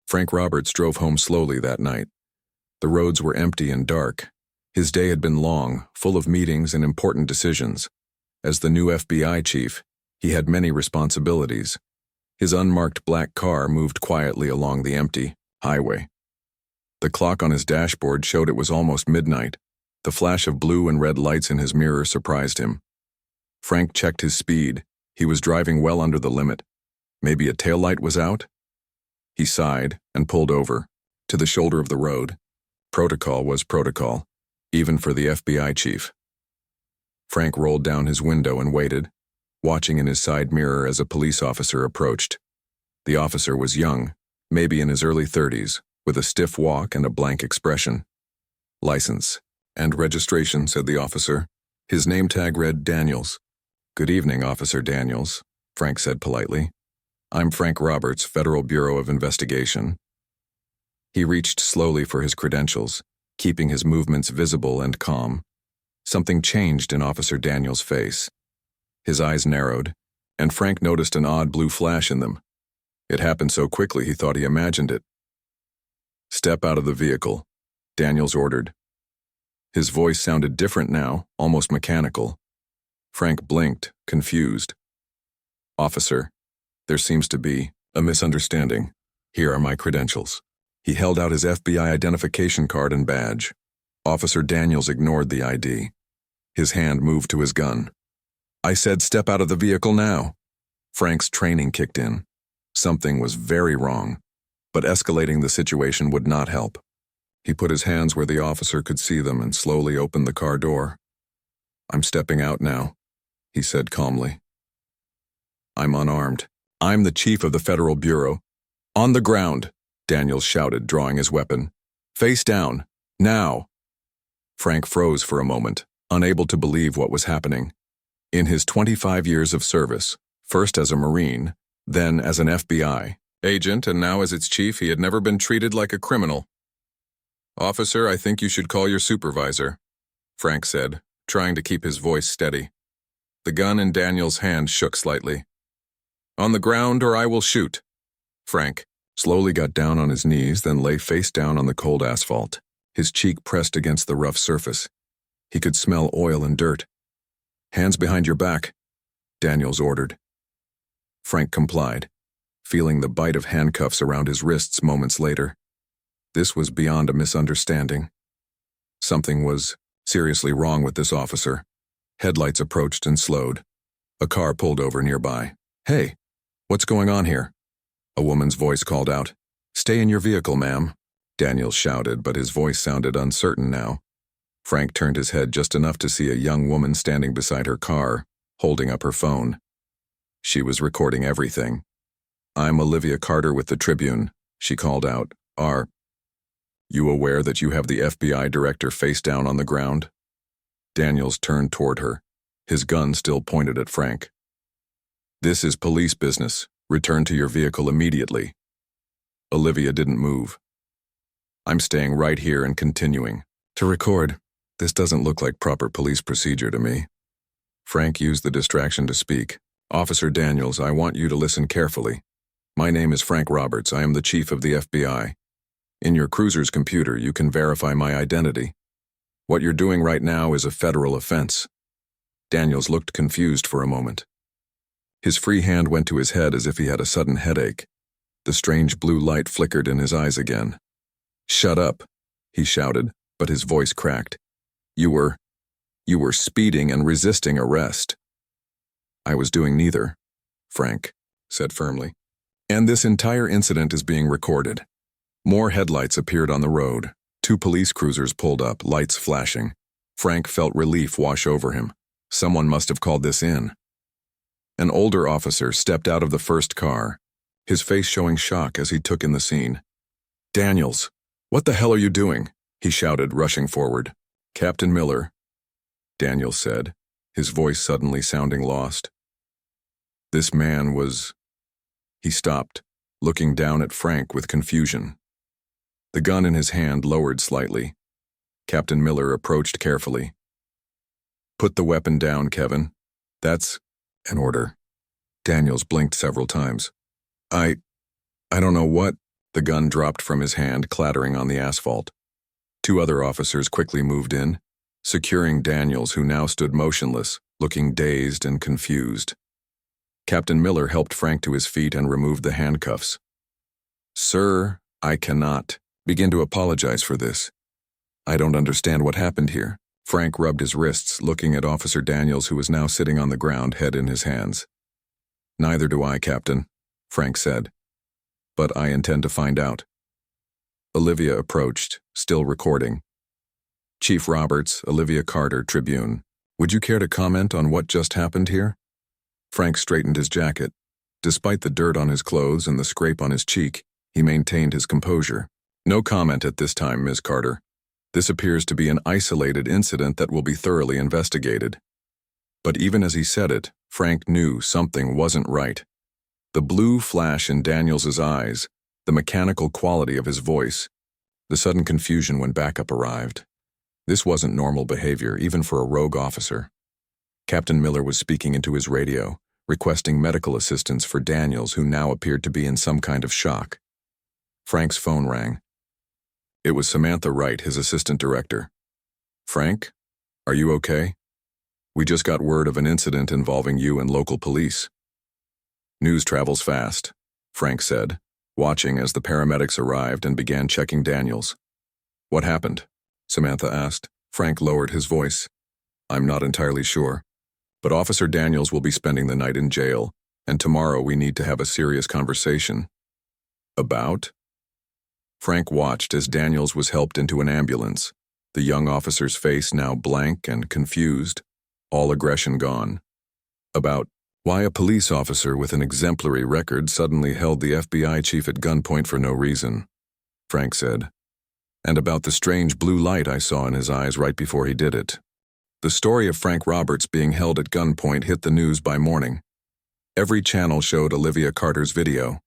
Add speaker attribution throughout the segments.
Speaker 1: Frank Roberts drove home slowly that night. The roads were empty and dark. His day had been long, full of meetings and important decisions. As the new FBI chief, he had many responsibilities. His unmarked black car moved quietly along the empty highway. The clock on his dashboard showed it was almost midnight. The flash of blue and red lights in his mirror surprised him. Frank checked his speed. He was driving well under the limit. Maybe a taillight was out? He sighed and pulled over, to the shoulder of the road. Protocol was protocol, even for the FBI chief. Frank rolled down his window and waited, watching in his side mirror as a police officer approached. The officer was young, maybe in his early 30s, with a stiff walk and a blank expression. "License and registration," said the officer. His name tag read Daniels. "Good evening, Officer Daniels," Frank said politely. "I'm Frank Roberts, Federal Bureau of Investigation." He reached slowly for his credentials, keeping his movements visible and calm. Something changed in Officer Daniels' face. His eyes narrowed, and Frank noticed an odd blue flash in them. It happened so quickly he thought he imagined it. "Step out of the vehicle," Daniels ordered. His voice sounded different now, almost mechanical. Frank blinked, confused. "Officer, there seems to be a misunderstanding. Here are my credentials." He held out his FBI identification card and badge. Officer Daniels ignored the ID. His hand moved to his gun. "I said step out of the vehicle now." Frank's training kicked in. Something was very wrong, but escalating the situation would not help. He put his hands where the officer could see them and slowly opened the car door. "I'm stepping out now," he said calmly. "I'm unarmed. I'm the chief of the Federal Bureau." "On the ground," Daniels shouted, drawing his weapon. "Face down. Now." Frank froze for a moment, unable to believe what was happening. In his 25 years of service, first as a Marine, then as an FBI agent, and now as its chief, he had never been treated like a criminal. "Officer, I think you should call your supervisor," Frank said, trying to keep his voice steady. The gun in Daniels' hand shook slightly. "On the ground or I will shoot." Frank slowly got down on his knees, then lay face down on the cold asphalt, his cheek pressed against the rough surface. He could smell oil and dirt. "Hands behind your back," Daniels ordered. Frank complied, feeling the bite of handcuffs around his wrists moments later. This was beyond a misunderstanding. Something was seriously wrong with this officer. Headlights approached and slowed. A car pulled over nearby. "Hey, what's going on here?" A woman's voice called out. "Stay in your vehicle, ma'am," Daniels shouted, but his voice sounded uncertain now. Frank turned his head just enough to see a young woman standing beside her car, holding up her phone. She was recording everything. "I'm Olivia Carter with the Tribune," she called out. "Are you aware that you have the FBI director face down on the ground?" Daniels turned toward her, his gun still pointed at Frank. "This is police business. Return to your vehicle immediately." Olivia didn't move. "I'm staying right here and continuing to record. This doesn't look like proper police procedure to me." Frank used the distraction to speak. "Officer Daniels, I want you to listen carefully. My name is Frank Roberts. I am the chief of the FBI. In your cruiser's computer, you can verify my identity. What you're doing right now is a federal offense." Daniels looked confused for a moment. His free hand went to his head as if he had a sudden headache. The strange blue light flickered in his eyes again. "Shut up," he shouted, but his voice cracked. You were speeding and resisting arrest." "I was doing neither," Frank said firmly. "And this entire incident is being recorded." More headlights appeared on the road. 2 police cruisers pulled up, lights flashing. Frank felt relief wash over him. Someone must have called this in. An older officer stepped out of the first car, his face showing shock as he took in the scene. "Daniels, what the hell are you doing?" he shouted, rushing forward. "Captain Miller," Daniels said, his voice suddenly sounding lost. This man was... He stopped, looking down at Frank with confusion. The gun in his hand lowered slightly. Captain Miller approached carefully. "Put the weapon down, Kevin. That's an order." Daniels blinked several times. I don't know what," The gun dropped from his hand, clattering on the asphalt. Two other officers quickly moved in, securing Daniels, who now stood motionless, looking dazed and confused. Captain Miller helped Frank to his feet and removed the handcuffs. "Sir, I cannot begin to apologize for this. I don't understand what happened here." Frank rubbed his wrists, looking at Officer Daniels, who was now sitting on the ground, head in his hands. "Neither do I, Captain," Frank said. "But I intend to find out." Olivia approached, still recording. "Chief Roberts, Olivia Carter, Tribune. Would you care to comment on what just happened here?" Frank straightened his jacket. Despite the dirt on his clothes and the scrape on his cheek, he maintained his composure. "No comment at this time, Ms. Carter. This appears to be an isolated incident that will be thoroughly investigated." But even as he said it, Frank knew something wasn't right. The blue flash in Daniels's eyes, the mechanical quality of his voice, the sudden confusion when backup arrived. This wasn't normal behavior, even for a rogue officer. Captain Miller was speaking into his radio, requesting medical assistance for Daniels, who now appeared to be in some kind of shock. Frank's phone rang. It was Samantha Wright, his assistant director. "Frank, are you okay? We just got word of an incident involving you and local police." "News travels fast," Frank said, watching as the paramedics arrived and began checking Daniels. "What happened?" Samantha asked. Frank lowered his voice. "I'm not entirely sure, but Officer Daniels will be spending the night in jail, and tomorrow we need to have a serious conversation." "About?" Frank watched as Daniels was helped into an ambulance, the young officer's face now blank and confused, all aggression gone. "About why a police officer with an exemplary record suddenly held the FBI chief at gunpoint for no reason," Frank said. "And about the strange blue light I saw in his eyes right before he did it." The story of Frank Roberts being held at gunpoint hit the news by morning. Every channel showed Olivia Carter's video.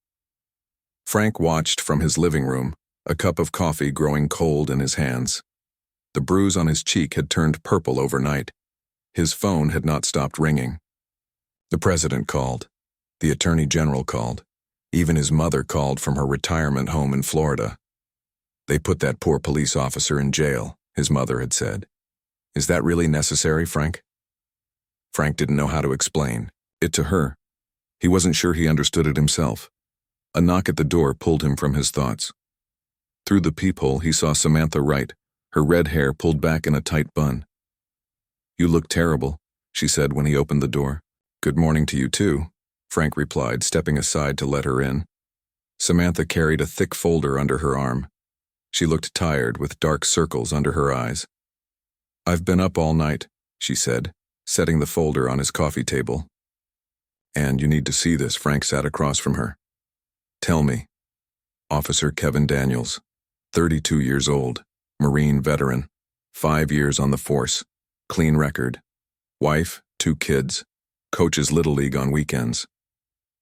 Speaker 1: Frank watched from his living room, a cup of coffee growing cold in his hands. The bruise on his cheek had turned purple overnight. His phone had not stopped ringing. The president called. The attorney general called. Even his mother called from her retirement home in Florida. "They put that poor police officer in jail," his mother had said. "Is that really necessary, Frank?" Frank didn't know how to explain it to her. He wasn't sure he understood it himself. A knock at the door pulled him from his thoughts. Through the peephole, he saw Samantha Wright, her red hair pulled back in a tight bun. "You look terrible," she said when he opened the door. "Good morning to you too," Frank replied, stepping aside to let her in. Samantha carried a thick folder under her arm. She looked tired, with dark circles under her eyes. "I've been up all night," she said, setting the folder on his coffee table. "And you need to see this." Frank sat across from her. "Tell me." Officer Kevin Daniels, 32 years old, Marine veteran, 5 years on the force, clean record, wife, 2 kids, coaches Little League on weekends.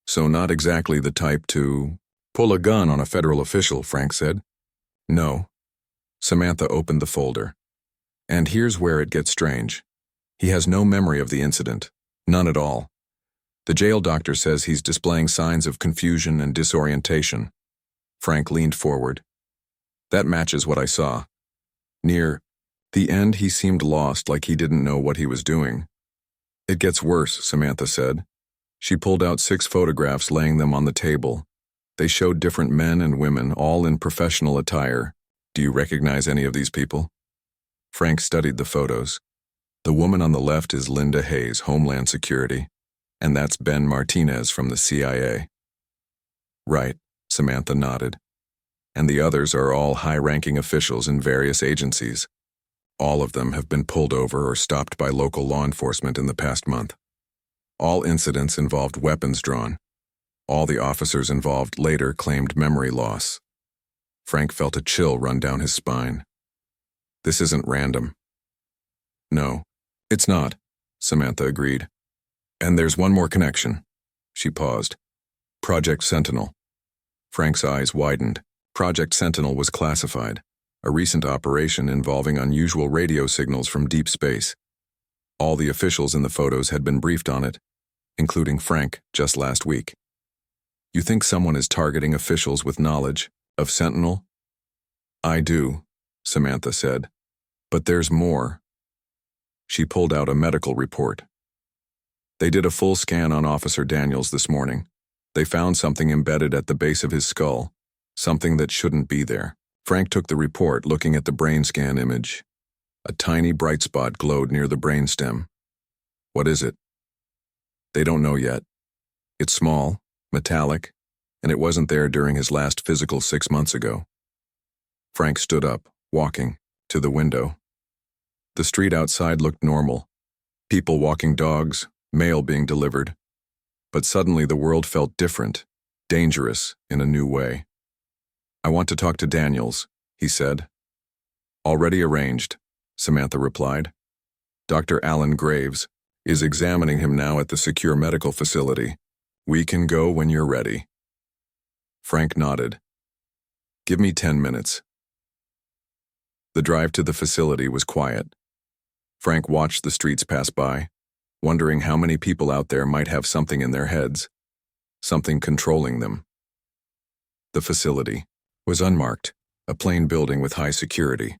Speaker 1: "So not exactly the type to pull a gun on a federal official," Frank said. "No." Samantha opened the folder. "And here's where it gets strange. He has no memory of the incident, none at all. The jail doctor says he's displaying signs of confusion and disorientation." Frank leaned forward. "That matches what I saw. Near the end, he seemed lost, like he didn't know what he was doing." "It gets worse," Samantha said. She pulled out 6 photographs, laying them on the table. They showed different men and women, all in professional attire. "Do you recognize any of these people?" Frank studied the photos. The woman on the left is Linda Hayes, Homeland Security, and that's Ben Martinez from the CIA. "Right," Samantha nodded. "And the others are all high-ranking officials in various agencies. All of them have been pulled over or stopped by local law enforcement in the past month. All incidents involved weapons drawn. All the officers involved later claimed memory loss." Frank felt a chill run down his spine. "This isn't random." "No, it's not," Samantha agreed. "And there's one more connection." She paused. "Project Sentinel." Frank's eyes widened. Project Sentinel was classified, a recent operation involving unusual radio signals from deep space. All the officials in the photos had been briefed on it, including Frank just last week. "You think someone is targeting officials with knowledge Of Sentinel? I do, Samantha said. But there's more. She pulled out a medical report. They did a full scan on Officer Daniels this morning. They found something embedded at the base of his skull, something that shouldn't be there. Frank took the report, looking at the brain scan image. A tiny bright spot glowed near the brainstem. What is it? They don't know yet. It's small, metallic, and it wasn't there during his last physical 6 months ago. Frank stood up, walking, to the window. The street outside looked normal. People walking dogs, mail being delivered. But suddenly the world felt different, dangerous in a new way. I want to talk to Daniels, he said. Already arranged, Samantha replied. Dr. Alan Graves is examining him now at the secure medical facility. We can go when you're ready. Frank nodded. Give me 10 minutes. The drive to the facility was quiet. Frank watched the streets pass by, wondering how many people out there might have something in their heads, something controlling them. The facility was unmarked, a plain building with high security.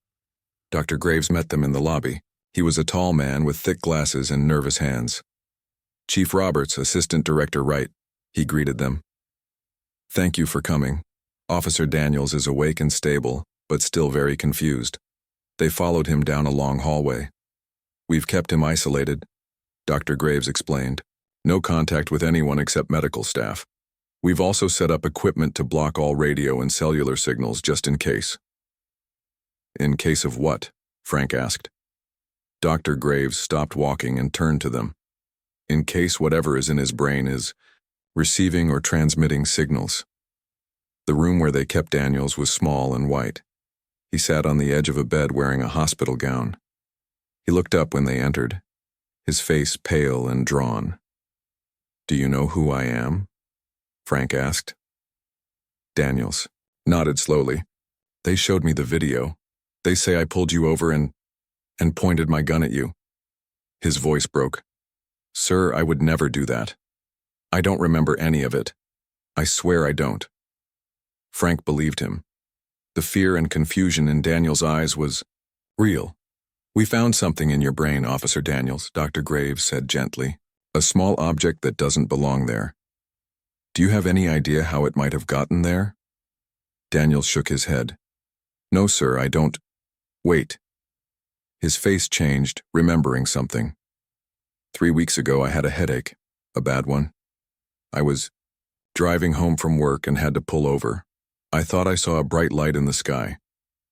Speaker 1: Dr. Graves met them in the lobby. He was a tall man with thick glasses and nervous hands. Chief Roberts, Assistant Director Wright, he greeted them. Thank you for coming. Officer Daniels is awake and stable, but still very confused. They followed him down a long hallway. We've kept him isolated, Dr. Graves explained. No contact with anyone except medical staff. We've also set up equipment to block all radio and cellular signals just in case. In case of what? Frank asked. Dr. Graves stopped walking and turned to them. In case whatever is in his brain is receiving or transmitting signals. The room where they kept Daniels was small and white. He sat on the edge of a bed wearing a hospital gown. He looked up when they entered, his face pale and drawn. Do you know who I am? Frank asked. Daniels nodded slowly. They showed me the video. They say I pulled you over and pointed my gun at you. His voice broke. Sir, I would never do that. I don't remember any of it. I swear I don't. Frank believed him. The fear and confusion in Daniels' eyes was real. We found something in your brain, Officer Daniels, Dr. Graves said gently. A small object that doesn't belong there. Do you have any idea how it might have gotten there? Daniels shook his head. No, sir, I don't. Wait. His face changed, remembering something. 3 weeks ago, I had a headache, a bad one. I was driving home from work and had to pull over. I thought I saw a bright light in the sky.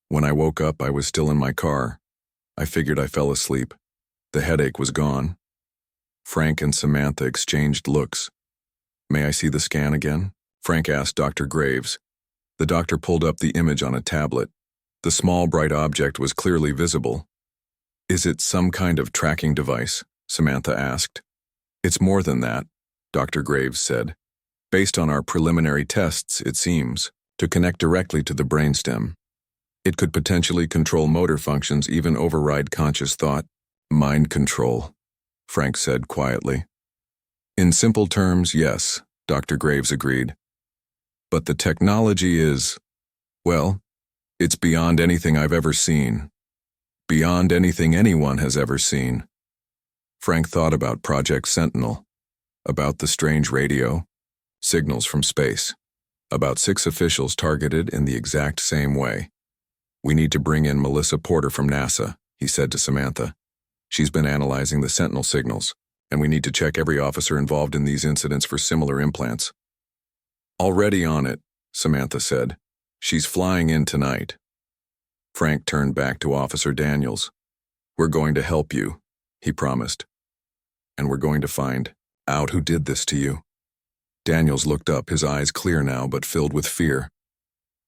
Speaker 1: When I woke up, I was still in my car. I figured I fell asleep. The headache was gone. Frank and Samantha exchanged looks. May I see the scan again? Frank asked Dr. Graves. The doctor pulled up the image on a tablet. The small bright object was clearly visible. Is it some kind of tracking device? Samantha asked. It's more than that, Dr. Graves said. Based on our preliminary tests, it seems, to connect directly to the brainstem. It could potentially control motor functions, even override conscious thought. Mind control, Frank said quietly. In simple terms, yes, Dr. Graves agreed. But the technology is, well, it's beyond anything I've ever seen. Beyond anything anyone has ever seen. Frank thought about Project Sentinel, about the strange radio, signals from space, about 6 officials targeted in the exact same way. We need to bring in Melissa Porter from NASA, he said to Samantha. She's been analyzing the Sentinel signals, and we need to check every officer involved in these incidents for similar implants. Already on it, Samantha said. She's flying in tonight. Frank turned back to Officer Daniels. We're going to help you, he promised. And we're going to find out who did this to you. Daniels looked up, his eyes clear now but filled with fear.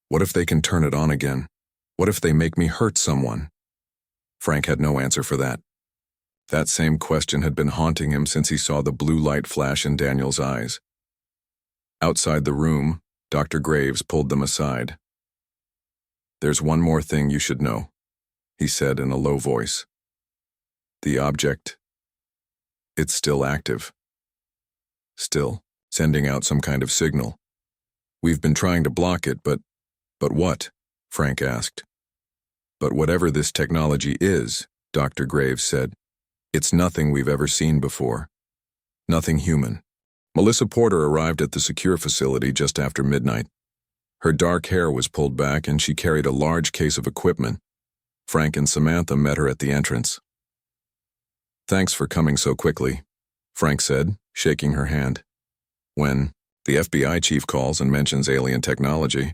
Speaker 1: What if they can turn it on again? What if they make me hurt someone? Frank had no answer for that. That same question had been haunting him since he saw the blue light flash in Daniels' eyes. Outside the room, Dr. Graves pulled them aside. There's one more thing you should know, he said in a low voice. The object, it's still active. Still sending out some kind of signal. We've been trying to block it, but But what? Frank asked. But whatever this technology is, Dr. Graves said, it's nothing we've ever seen before. Nothing human. Melissa Porter arrived at the secure facility just after midnight. Her dark hair was pulled back and she carried a large case of equipment. Frank and Samantha met her at the entrance. Thanks for coming so quickly, Frank said, shaking her hand. When the FBI chief calls and mentions alien technology,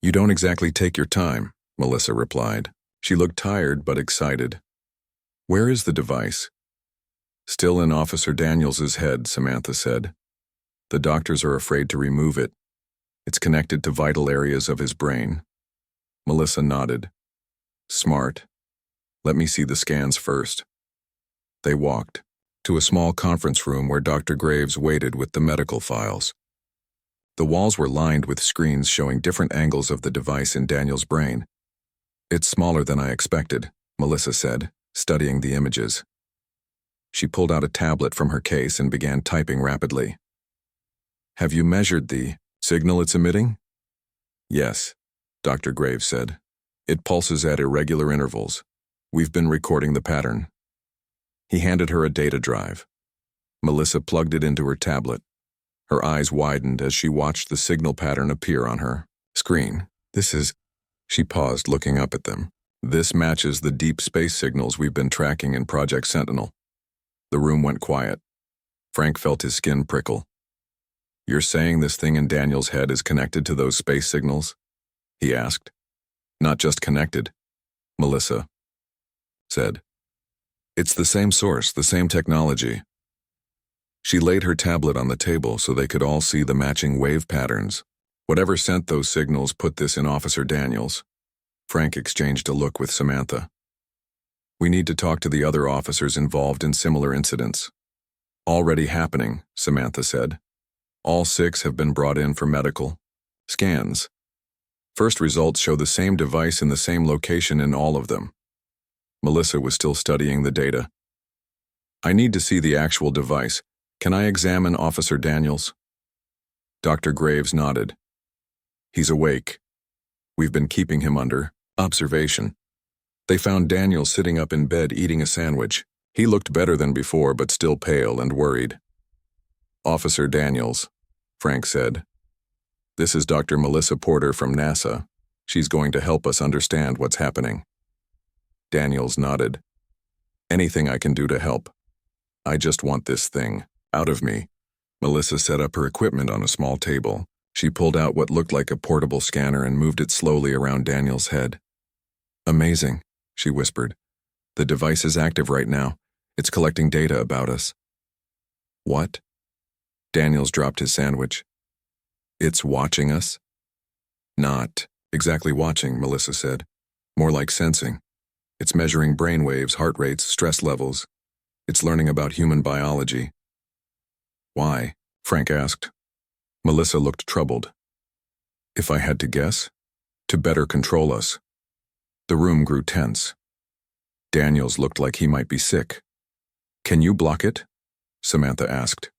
Speaker 1: you don't exactly take your time, Melissa replied. She looked tired but excited. Where is the device? Still in Officer Daniels's head, Samantha said. The doctors are afraid to remove it. It's connected to vital areas of his brain. Melissa nodded. Smart. Let me see the scans first. They walked to a small conference room where Dr. Graves waited with the medical files. The walls were lined with screens showing different angles of the device in Daniel's brain. It's smaller than I expected, Melissa said, studying the images. She pulled out a tablet from her case and began typing rapidly. Have you measured the signal it's emitting? Yes, Dr. Graves said. It pulses at irregular intervals. We've been recording the pattern. He handed her a data drive. Melissa plugged it into her tablet. Her eyes widened as she watched the signal pattern appear on her screen. She paused, looking up at them. This matches the deep space signals we've been tracking in Project Sentinel. The room went quiet. Frank felt his skin prickle. You're saying this thing in Daniel's head is connected to those space signals? He asked. Not just connected, Melissa said. It's the same source, the same technology. She laid her tablet on the table so they could all see the matching wave patterns. Whatever sent those signals put this in Officer Daniels. Frank exchanged a look with Samantha. We need to talk to the other officers involved in similar incidents. Already happening, Samantha said. All 6 have been brought in for medical scans. First results show the same device in the same location in all of them. Melissa was still studying the data. I need to see the actual device. Can I examine Officer Daniels? Dr. Graves nodded. He's awake. We've been keeping him under observation. They found Daniel sitting up in bed eating a sandwich. He looked better than before, but still pale and worried. Officer Daniels, Frank said. This is Dr. Melissa Porter from NASA. She's going to help us understand what's happening. Daniels nodded. Anything I can do to help. I just want this thing out of me. Melissa set up her equipment on a small table. She pulled out what looked like a portable scanner and moved it slowly around Daniel's head. Amazing, she whispered. The device is active right now. It's collecting data about us. What? Daniels dropped his sandwich. It's watching us? Not exactly watching, Melissa said. More like sensing. It's measuring brain waves, heart rates, stress levels. It's learning about human biology. Why? Frank asked. Melissa looked troubled. If I had to guess, to better control us. The room grew tense. Daniels looked like he might be sick. Can you block it? Samantha asked.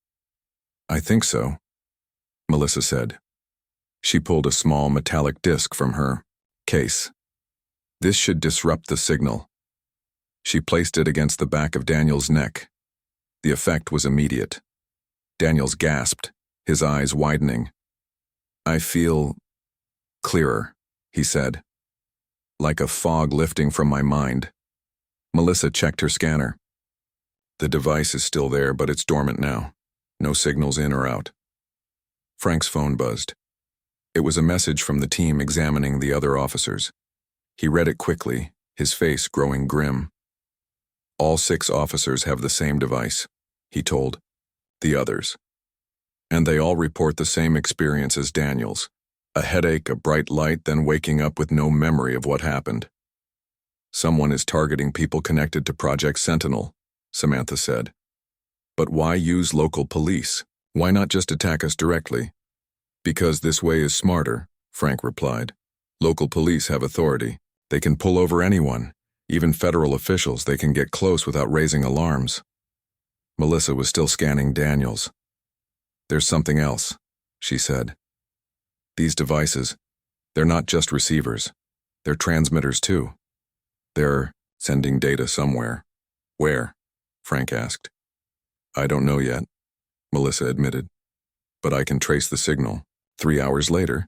Speaker 1: I think so, Melissa said. She pulled a small metallic disc from her case. This should disrupt the signal. She placed it against the back of Daniel's neck. The effect was immediate. Daniels gasped, his eyes widening. I feel clearer, he said. Like a fog lifting from my mind. Melissa checked her scanner. The device is still there, but it's dormant now. No signals in or out. Frank's phone buzzed. It was a message from the team examining the other officers. He read it quickly, his face growing grim. All 6 officers have the same device, he told the others. And they all report the same experience as Daniels. A headache, a bright light, then waking up with no memory of what happened. Someone is targeting people connected to Project Sentinel, Samantha said. But why use local police? Why not just attack us directly? Because this way is smarter, Frank replied. Local police have authority. They can pull over anyone, even federal officials. They can get close without raising alarms. Melissa was still scanning Daniels. There's something else, she said. These devices, They're not just receivers. They're transmitters too. They're sending data somewhere. Where? Frank asked. I don't know yet, Melissa admitted. But I can trace the signal. 3 hours later,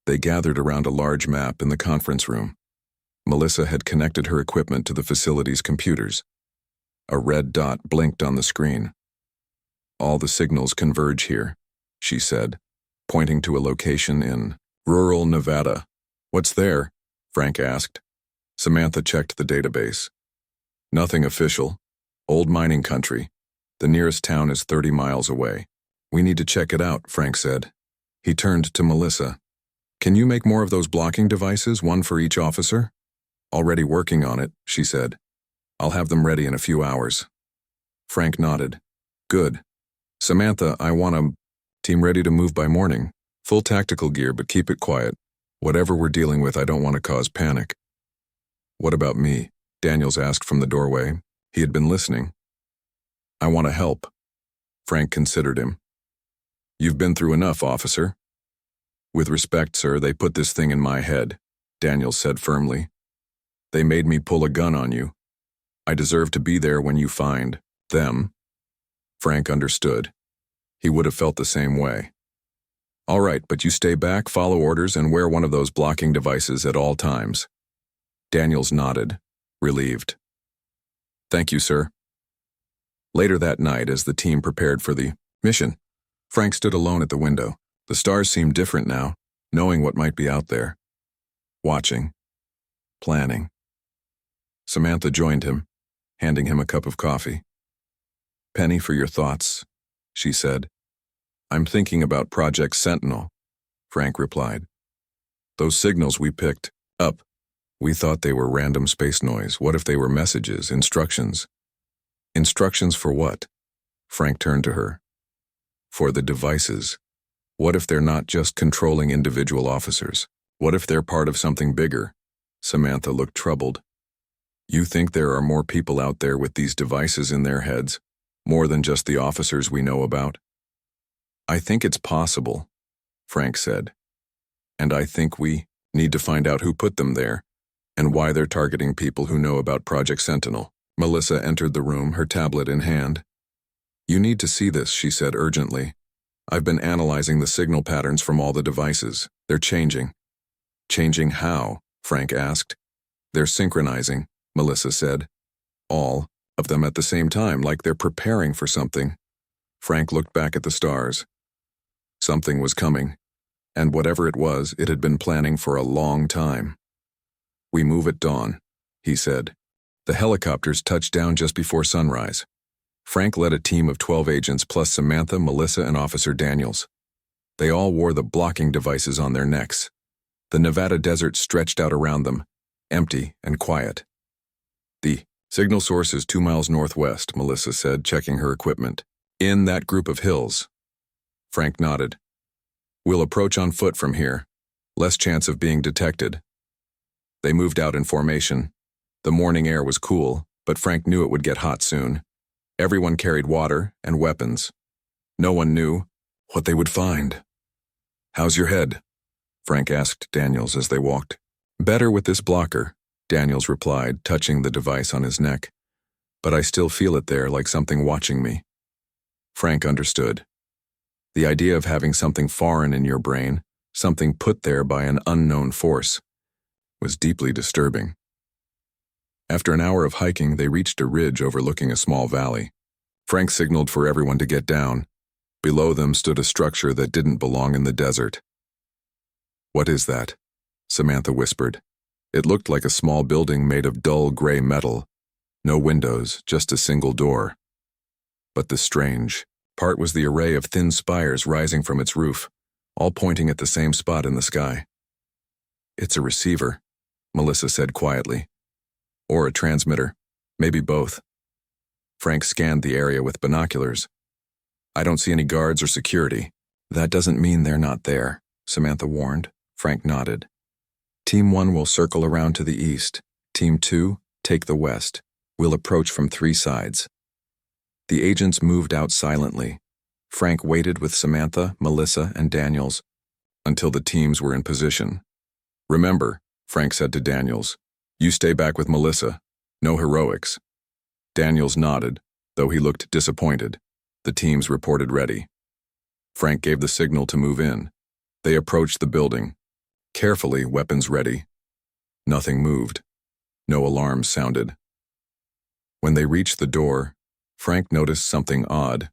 Speaker 1: they gathered around a large map in the conference room. Melissa had connected her equipment to the facility's computers. A red dot blinked on the screen. All the signals converge here, she said, pointing to a location in rural Nevada. What's there? Frank asked. Samantha checked the database. Nothing official. Old mining country. The nearest town is 30 miles away. We need to check it out, Frank said. He turned to Melissa. Can you make more of those blocking devices, one for each officer? Already working on it, she said. I'll have them ready in a few hours. Frank nodded. Good. Samantha, I want a team ready to move by morning. Full tactical gear, but keep it quiet. Whatever we're dealing with, I don't want to cause panic. What about me? Daniels asked from the doorway. He had been listening. I want to help. Frank considered him. You've been through enough, officer. With respect, sir, they put this thing in my head, Daniels said firmly. They made me pull a gun on you. I deserve to be there when you find them. Frank understood. He would have felt the same way. All right, but you stay back, follow orders, and wear one of those blocking devices at all times. Daniels nodded, relieved. Thank you, sir. Later that night, as the team prepared for the mission, Frank stood alone at the window. The stars seemed different now, knowing what might be out there. Watching. Planning. Samantha joined him, handing him a cup of coffee. Penny, for your thoughts, she said. I'm thinking about Project Sentinel, Frank replied. Those signals we picked up, we thought they were random space noise. What if they were messages, instructions? Instructions for what? Frank turned to her. For the devices. What if they're not just controlling individual officers? What if they're part of something bigger? Samantha looked troubled. You think there are more people out there with these devices in their heads, more than just the officers we know about? I think it's possible, Frank said. And I think we need to find out who put them there, and why they're targeting people who know about Project Sentinel. Melissa entered the room, her tablet in hand. You need to see this, she said urgently. I've been analyzing the signal patterns from all the devices. They're changing. Changing how? Frank asked. They're synchronizing, Melissa said. All of them at the same time, like they're preparing for something. Frank looked back at the stars. Something was coming, and whatever it was, it had been planning for a long time. We move at dawn, he said. The helicopters touched down just before sunrise. Frank led a team of 12 agents plus Samantha, Melissa, and Officer Daniels. They all wore the blocking devices on their necks. The Nevada desert stretched out around them, empty and quiet. The signal source is 2 miles northwest, Melissa said, checking her equipment. In that group of hills. Frank nodded. We'll approach on foot from here. Less chance of being detected. They moved out in formation. The morning air was cool, but Frank knew it would get hot soon. Everyone carried water and weapons. No one knew what they would find. How's your head? Frank asked Daniels as they walked. Better with this blocker, Daniels replied, touching the device on his neck. But I still feel it there, like something watching me. Frank understood. The idea of having something foreign in your brain, something put there by an unknown force, was deeply disturbing. After an hour of hiking, they reached a ridge overlooking a small valley. Frank signaled for everyone to get down. Below them stood a structure that didn't belong in the desert. What is that? Samantha whispered. It looked like a small building made of dull gray metal. No windows, just a single door. But the strange part was the array of thin spires rising from its roof, all pointing at the same spot in the sky. It's a receiver, Melissa said quietly. Or a transmitter, maybe both. Frank scanned the area with binoculars. I don't see any guards or security. That doesn't mean they're not there, Samantha warned. Frank nodded. Team 1 will circle around to the east. Team 2, take the west. We'll approach from 3 sides. The agents moved out silently. Frank waited with Samantha, Melissa, and Daniels until the teams were in position. Remember, Frank said to Daniels, you stay back with Melissa. No heroics. Daniels nodded, though he looked disappointed. The teams reported ready. Frank gave the signal to move in. They approached the building. Carefully, weapons ready. Nothing moved. No alarms sounded. When they reached the door, Frank noticed something odd.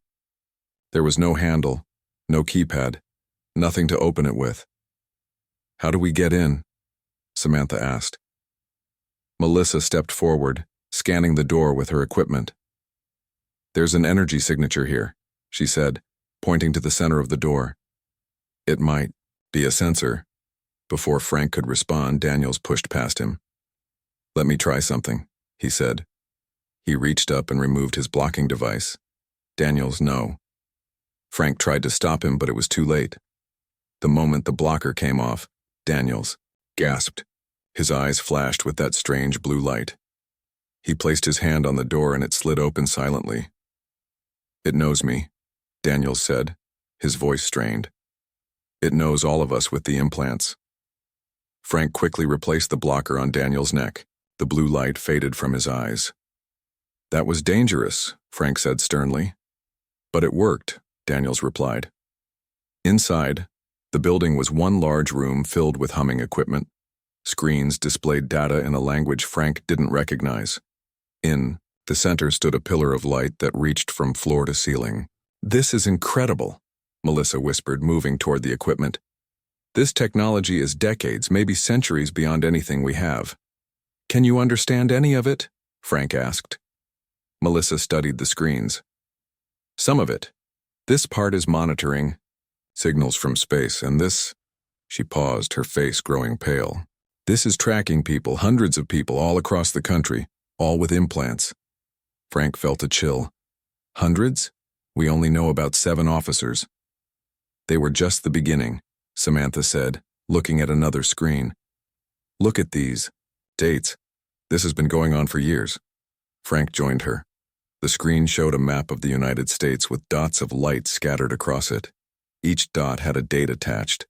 Speaker 1: There was no handle, no keypad, nothing to open it with. How do we get in? Samantha asked. Melissa stepped forward, scanning the door with her equipment. There's an energy signature here, she said, pointing to the center of the door. It might be a sensor. Before Frank could respond, Daniels pushed past him. Let me try something, he said. He reached up and removed his blocking device. Daniels, no. Frank tried to stop him, but it was too late. The moment the blocker came off, Daniels gasped. His eyes flashed with that strange blue light. He placed his hand on the door and it slid open silently. It knows me, Daniels said, his voice strained. It knows all of us with the implants. Frank quickly replaced the blocker on Daniels' neck. The blue light faded from his eyes. That was dangerous, Frank said sternly. But it worked, Daniels replied. Inside, the building was one large room filled with humming equipment. Screens displayed data in a language Frank didn't recognize. In the center stood a pillar of light that reached from floor to ceiling. This is incredible, Melissa whispered, moving toward the equipment. This technology is decades, maybe centuries beyond anything we have. Can you understand any of it? Frank asked. Melissa studied the screens. Some of it. This part is monitoring signals from space, and this, she paused, her face growing pale. This is tracking people, hundreds of people all across the country, all with implants. Frank felt a chill. Hundreds? We only know about 7 officers. They were just the beginning, Samantha said, looking at another screen. Look at these dates. This has been going on for years. Frank joined her. The screen showed a map of the United States with dots of light scattered across it. Each dot had a date attached.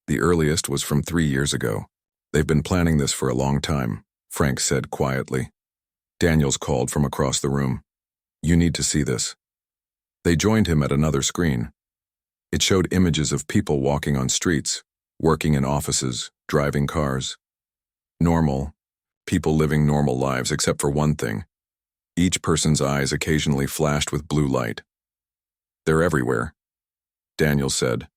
Speaker 1: The earliest was from 3 years ago. They've been planning this for a long time, Frank said quietly. Daniels called from across the room. You need to see this. They joined him at another screen. It showed images of people walking on streets, working in offices, driving cars. Normal. People living normal lives except for one thing. Each person's eyes occasionally flashed with blue light. They're everywhere, Daniels said.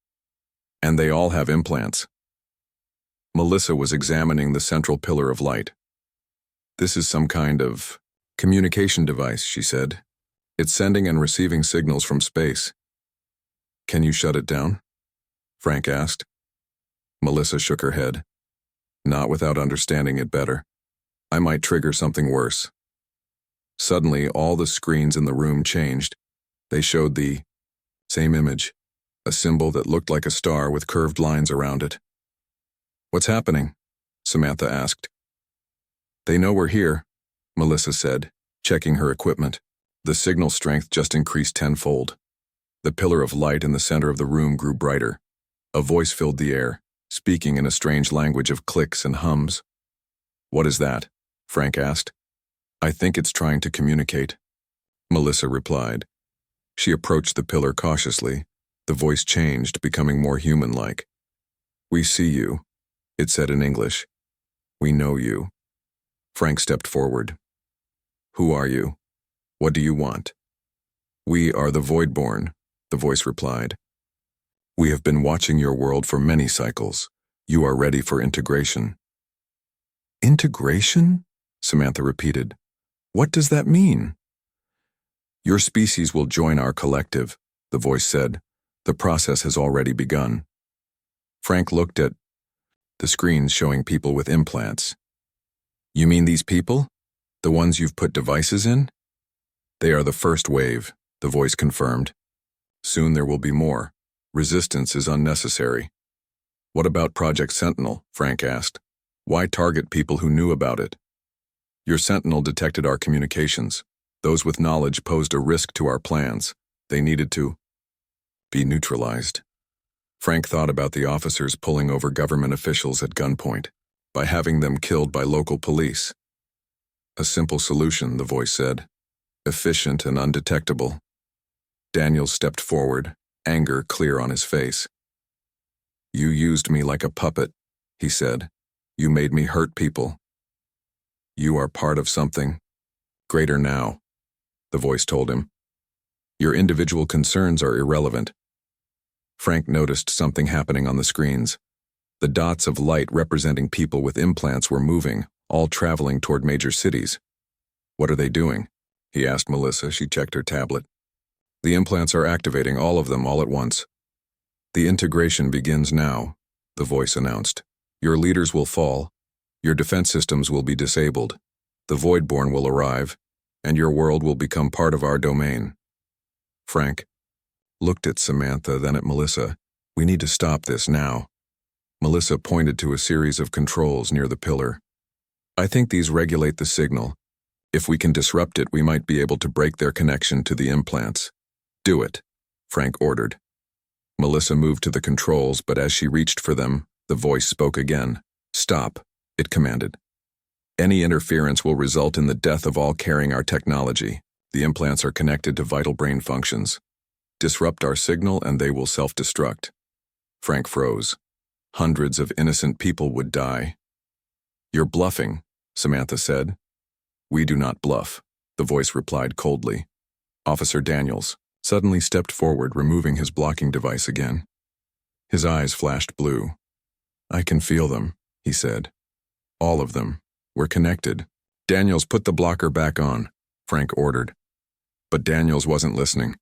Speaker 1: And they all have implants. Melissa was examining the central pillar of light. This is some kind of communication device, she said. It's sending and receiving signals from space. Can you shut it down? Frank asked. Melissa shook her head. Not without understanding it better. I might trigger something worse. Suddenly, all the screens in the room changed. They showed the same image, a symbol that looked like a star with curved lines around it. What's happening? Samantha asked. They know we're here, Melissa said, checking her equipment. The signal strength just increased tenfold. The pillar of light in the center of the room grew brighter. A voice filled the air, speaking in a strange language of clicks and hums. What is that? Frank asked. I think it's trying to communicate, Melissa replied. She approached the pillar cautiously. The voice changed, becoming more human-like. We see you, it said in English. We know you. Frank stepped forward. Who are you? What do you want? We are the Voidborn, the voice replied. We have been watching your world for many cycles. You are ready for integration. Integration? Samantha repeated. What does that mean? Your species will join our collective, the voice said. The process has already begun. Frank looked at the screens showing people with implants. You mean these people? The ones you've put devices in? They are the first wave, the voice confirmed. Soon there will be more. Resistance is unnecessary. What about Project Sentinel? Frank asked. Why target people who knew about it? Your Sentinel detected our communications. Those with knowledge posed a risk to our plans. They needed to be neutralized. Frank thought about the officers pulling over government officials at gunpoint. by having them killed by local police. A simple solution, the voice said. Efficient and undetectable. Daniels stepped forward, anger clear on his face. You used me like a puppet, he said. You made me hurt people. You are part of something greater now, the voice told him. Your individual concerns are irrelevant. Frank noticed something happening on the screens. The dots of light representing people with implants were moving, all traveling toward major cities. What are they doing? He asked Melissa. She checked her tablet. The implants are activating all of them all at once. The integration begins now, the voice announced. Your leaders will fall. Your defense systems will be disabled. The Voidborn will arrive, and your world will become part of our domain. Frank looked at Samantha, then at Melissa. We need to stop this now. Melissa pointed to a series of controls near the pillar. I think these regulate the signal. If we can disrupt it, we might be able to break their connection to the implants. Do it, Frank ordered. Melissa moved to the controls, but as she reached for them, the voice spoke again. Stop, it commanded. Any interference will result in the death of all carrying our technology. The implants are connected to vital brain functions. Disrupt our signal and they will self-destruct. Frank froze. Hundreds of innocent people would die. You're bluffing, Samantha said. We do not bluff, the voice replied coldly. Officer Daniels suddenly stepped forward, removing his blocking device again. His eyes flashed blue. I can feel them, he said. All of them. We're connected. Daniels, put the blocker back on, Frank ordered. But Daniels wasn't listening.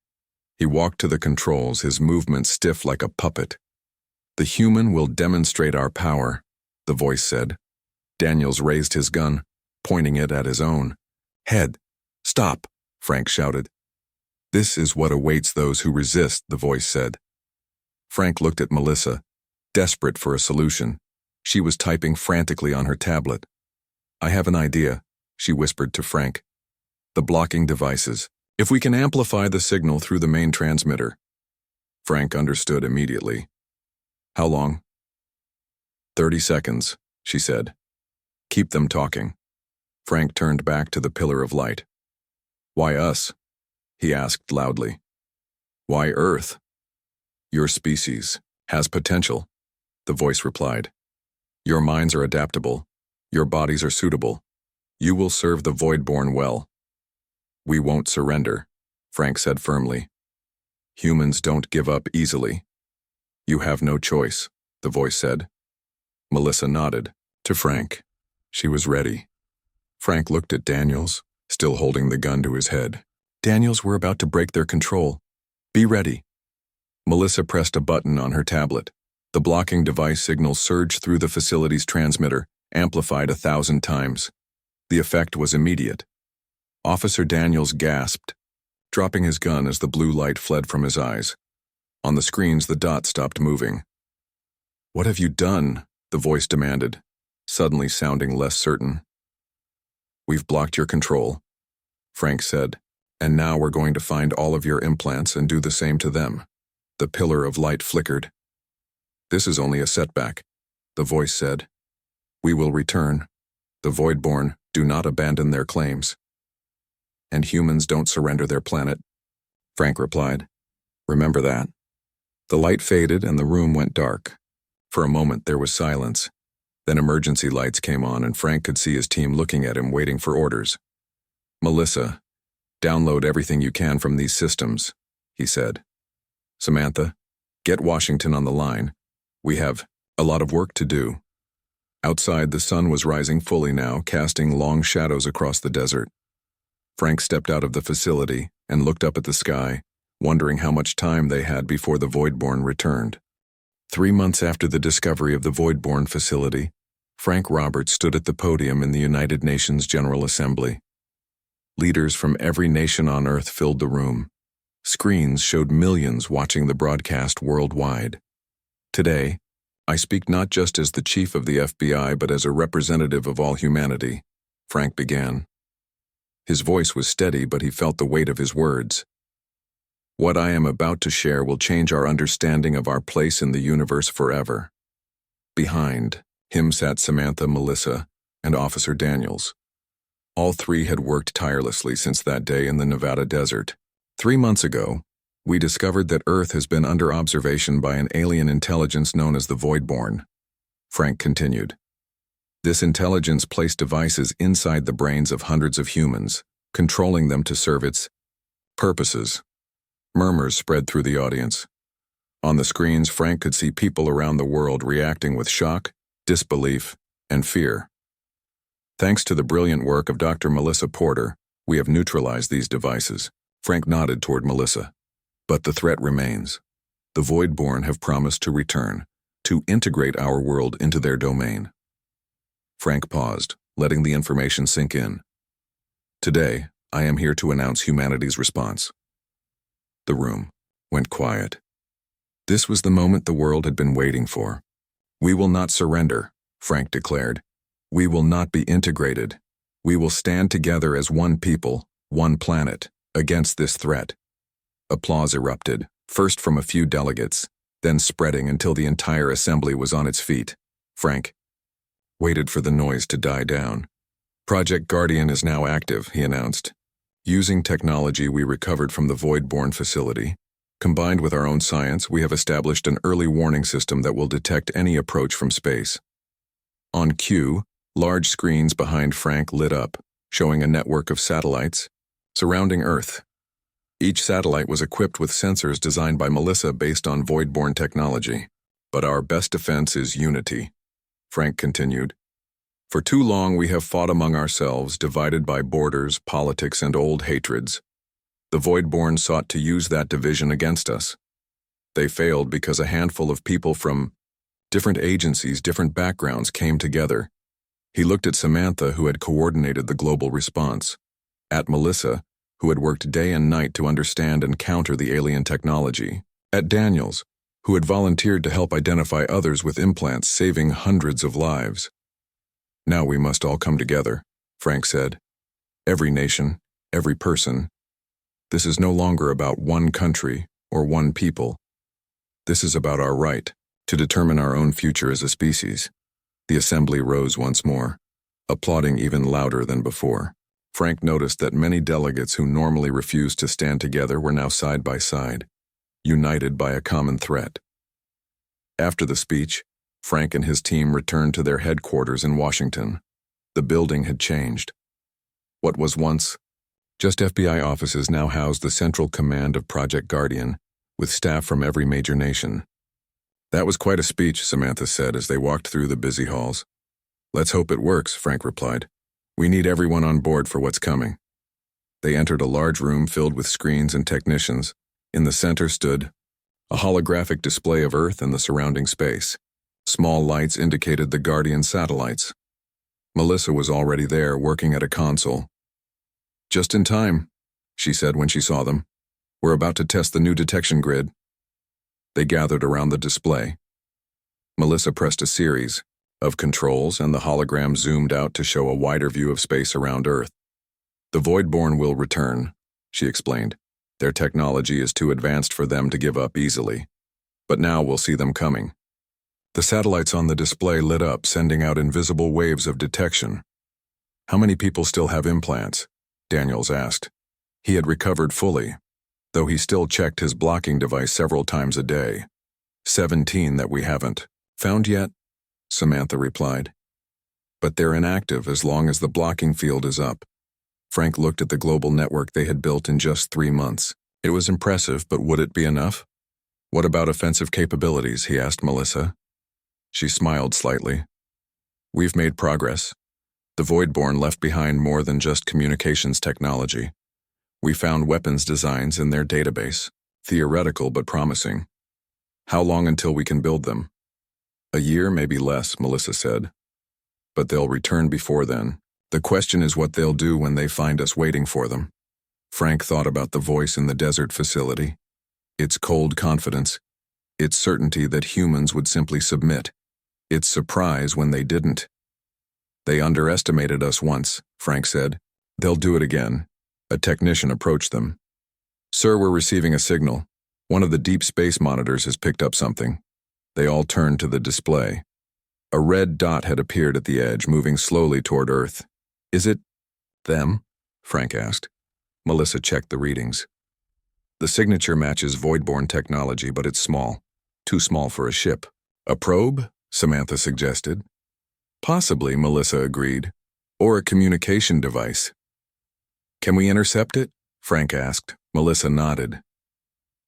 Speaker 1: He walked to the controls, his movements stiff like a puppet. The human will demonstrate our power, the voice said. Daniels raised his gun, pointing it at his own head. Stop, Frank shouted. This is what awaits those who resist, the voice said. Frank looked at Melissa, desperate for a solution. She was typing frantically on her tablet. I have an idea, she whispered to Frank. The blocking devices. If we can amplify the signal through the main transmitter. Frank understood immediately. How long? 30 seconds, she said. Keep them talking. Frank turned back to the pillar of light. Why us? He asked loudly. Why Earth? Your species has potential, the voice replied. Your minds are adaptable. Your bodies are suitable. You will serve the Voidborn well. We won't surrender, Frank said firmly. Humans don't give up easily. You have no choice, the voice said. Melissa nodded to Frank. She was ready. Frank looked at Daniels, still holding the gun to his head. Daniels, we're about to break their control. Be ready. Melissa pressed a button on her tablet. The blocking device signal surged through the facility's transmitter, amplified 1,000 times. The effect was immediate. Officer Daniels gasped, dropping his gun as the blue light fled from his eyes. On the screens, the dot stopped moving. What have you done? The voice demanded, suddenly sounding less certain. We've blocked your control, Frank said, and now we're going to find all of your implants and do the same to them. The pillar of light flickered. This is only a setback, the voice said. We will return. The Voidborn do not abandon their claims. And humans don't surrender their planet, Frank replied. Remember that. The light faded and the room went dark. For a moment there was silence. Then emergency lights came on and Frank could see his team looking at him, waiting for orders. Melissa, download everything you can from these systems, he said. Samantha, get Washington on the line. We have a lot of work to do. Outside, the sun was rising fully now, casting long shadows across the desert. Frank stepped out of the facility and looked up at the sky, wondering how much time they had before the Voidborn returned. 3 months after the discovery of the Voidborn facility, Frank Roberts stood at the podium in the United Nations General Assembly. Leaders from every nation on Earth filled the room. Screens showed millions watching the broadcast worldwide. Today, I speak not just as the chief of the FBI, but as a representative of all humanity, Frank began. His voice was steady, but he felt the weight of his words. What I am about to share will change our understanding of our place in the universe forever. Behind Him sat Samantha, Melissa, and Officer Daniels. All three had worked tirelessly since that day in the Nevada desert. 3 months ago, we discovered that Earth has been under observation by an alien intelligence known as the Voidborn. Frank continued. This intelligence placed devices inside the brains of hundreds of humans, controlling them to serve its purposes. Murmurs spread through the audience. On the screens, Frank could see people around the world reacting with shock, disbelief, and fear. Thanks to the brilliant work of Dr. Melissa Porter, we have neutralized these devices. Frank nodded toward Melissa. But the threat remains. The Voidborn have promised to return, to integrate our world into their domain. Frank paused, letting the information sink in. Today, I am here to announce humanity's response. The room went quiet. This was the moment the world had been waiting for. We will not surrender, Frank declared. We will not be integrated. We will stand together as one people, one planet, against this threat. Applause erupted, first from a few delegates, then spreading until the entire assembly was on its feet. Frank waited for the noise to die down. Project Guardian is now active, he announced. Using technology we recovered from the Voidborn facility, combined with our own science, we have established an early warning system that will detect any approach from space. On cue, large screens behind Frank lit up, showing a network of satellites surrounding Earth. Each satellite was equipped with sensors designed by Melissa based on Voidborn technology. But our best defense is unity, Frank continued. For too long we have fought among ourselves, divided by borders, politics, and old hatreds. The Voidborn sought to use that division against us. They failed because a handful of people from different agencies, different backgrounds came together. He looked at Samantha, who had coordinated the global response, at Melissa, who had worked day and night to understand and counter the alien technology, at Daniels, who had volunteered to help identify others with implants, saving hundreds of lives. Now we must all come together, Frank said. Every nation, every person. This is no longer about one country or one people. This is about our right to determine our own future as a species. The assembly rose once more, applauding even louder than before. Frank noticed that many delegates who normally refused to stand together were now side by side, united by a common threat. After the speech, Frank and his team returned to their headquarters in Washington. The building had changed. What was once just FBI offices now housed the central command of Project Guardian, with staff from every major nation. That was quite a speech, Samantha said as they walked through the busy halls. Let's hope it works, Frank replied. We need everyone on board for what's coming. They entered a large room filled with screens and technicians. In the center stood a holographic display of Earth and the surrounding space. Small lights indicated the Guardian satellites. Melissa was already there, working at a console. Just in time, she said when she saw them. We're about to test the new detection grid. They gathered around the display. Melissa pressed a series of controls and the hologram zoomed out to show a wider view of space around Earth. The Voidborn will return, she explained. Their technology is too advanced for them to give up easily. But now we'll see them coming. The satellites on the display lit up, sending out invisible waves of detection. How many people still have implants? Daniels asked. He had recovered fully, though he still checked his blocking device several times a day. 17 that we haven't found yet, Samantha replied. But they're inactive as long as the blocking field is up. Frank looked at the global network they had built in just 3 months. It was impressive, but would it be enough? What about offensive capabilities, he asked Melissa. She smiled slightly. We've made progress. The Voidborn left behind more than just communications technology. We found weapons designs in their database, theoretical but promising. How long until we can build them? A year, maybe less, Melissa said. But they'll return before then. The question is what they'll do when they find us waiting for them. Frank thought about the voice in the desert facility. Its cold confidence. Its certainty that humans would simply submit. Its surprise when they didn't. They underestimated us once, Frank said. They'll do it again. A technician approached them. Sir, we're receiving a signal. One of the deep space monitors has picked up something. They all turned to the display. A red dot had appeared at the edge, moving slowly toward Earth. Is it them? Frank asked. Melissa checked the readings. The signature matches voidborne technology, but it's small. Too small for a ship. A probe? Samantha suggested. Possibly, Melissa agreed. Or a communication device. Can we intercept it? Frank asked. Melissa nodded.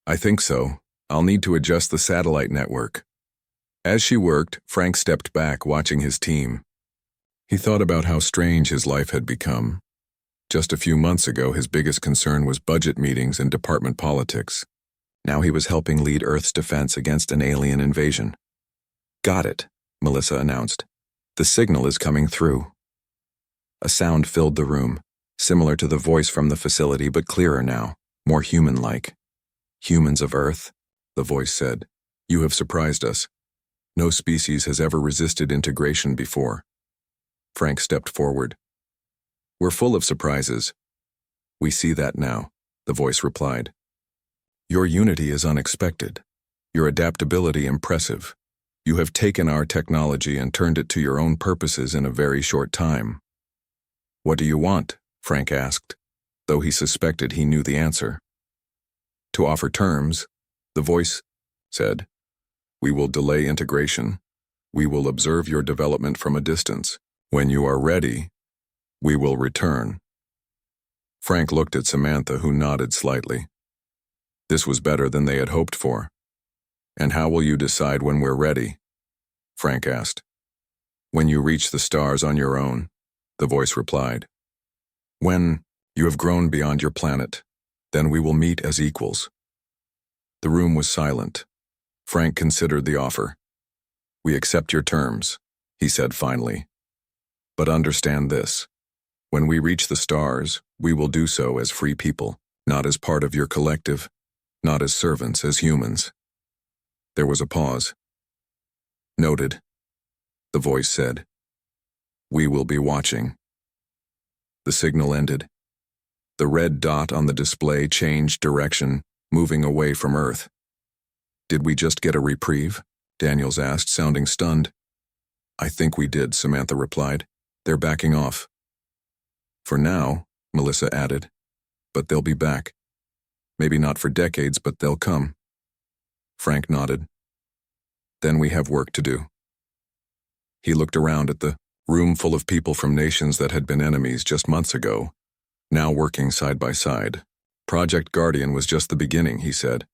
Speaker 1: I think so. I'll need to adjust the satellite network. As she worked, Frank stepped back, watching his team. He thought about how strange his life had become. Just a few months ago, his biggest concern was budget meetings and department politics. Now he was helping lead Earth's defense against an alien invasion. Got it, Melissa announced. The signal is coming through. A sound filled the room, similar to the voice from the facility, but clearer now, more human-like. Humans of Earth, the voice said. You have surprised us. No species has ever resisted integration before. Frank stepped forward. We're full of surprises. We see that now, the voice replied. Your unity is unexpected. Your adaptability impressive. You have taken our technology and turned it to your own purposes in a very short time. What do you want? Frank asked, though he suspected he knew the answer. To offer terms, the voice said. We will delay integration. We will observe your development from a distance. When you are ready, we will return. Frank looked at Samantha, who nodded slightly. This was better than they had hoped for. And how will you decide when we're ready? Frank asked. When you reach the stars on your own, the voice replied. When you have grown beyond your planet, then we will meet as equals. The room was silent. Frank considered the offer. We accept your terms, he said finally. But understand this. When we reach the stars, we will do so as free people, not as part of your collective, not as servants, as humans. There was a pause. Noted, the voice said. We will be watching. The signal ended. The red dot on the display changed direction, moving away from Earth. Did we just get a reprieve? Daniels asked, sounding stunned. I think we did, Samantha replied. They're backing off. For now, Melissa added. But they'll be back. Maybe not for decades, but they'll come. Frank nodded. Then we have work to do. He looked around at the room full of people from nations that had been enemies just months ago, now working side by side. Project Guardian was just the beginning, he said.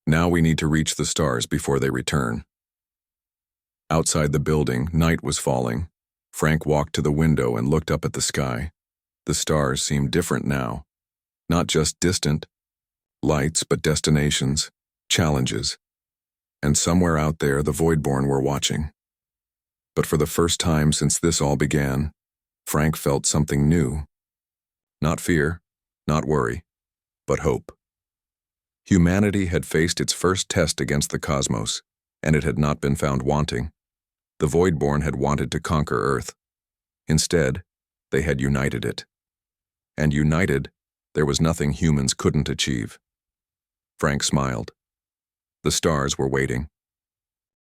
Speaker 1: Now we need to reach the stars before they return. Outside the building, night was falling. Frank walked to the window and looked up at the sky. The stars seemed different now. Not just distant lights, but destinations, challenges. And somewhere out there, the Voidborn were watching. But for the first time since this all began, Frank felt something new. Not fear, not worry, but hope. Humanity had faced its first test against the cosmos, and it had not been found wanting. The Voidborn had wanted to conquer Earth. Instead, they had united it. And united, there was nothing humans couldn't achieve. Frank smiled. The stars were waiting.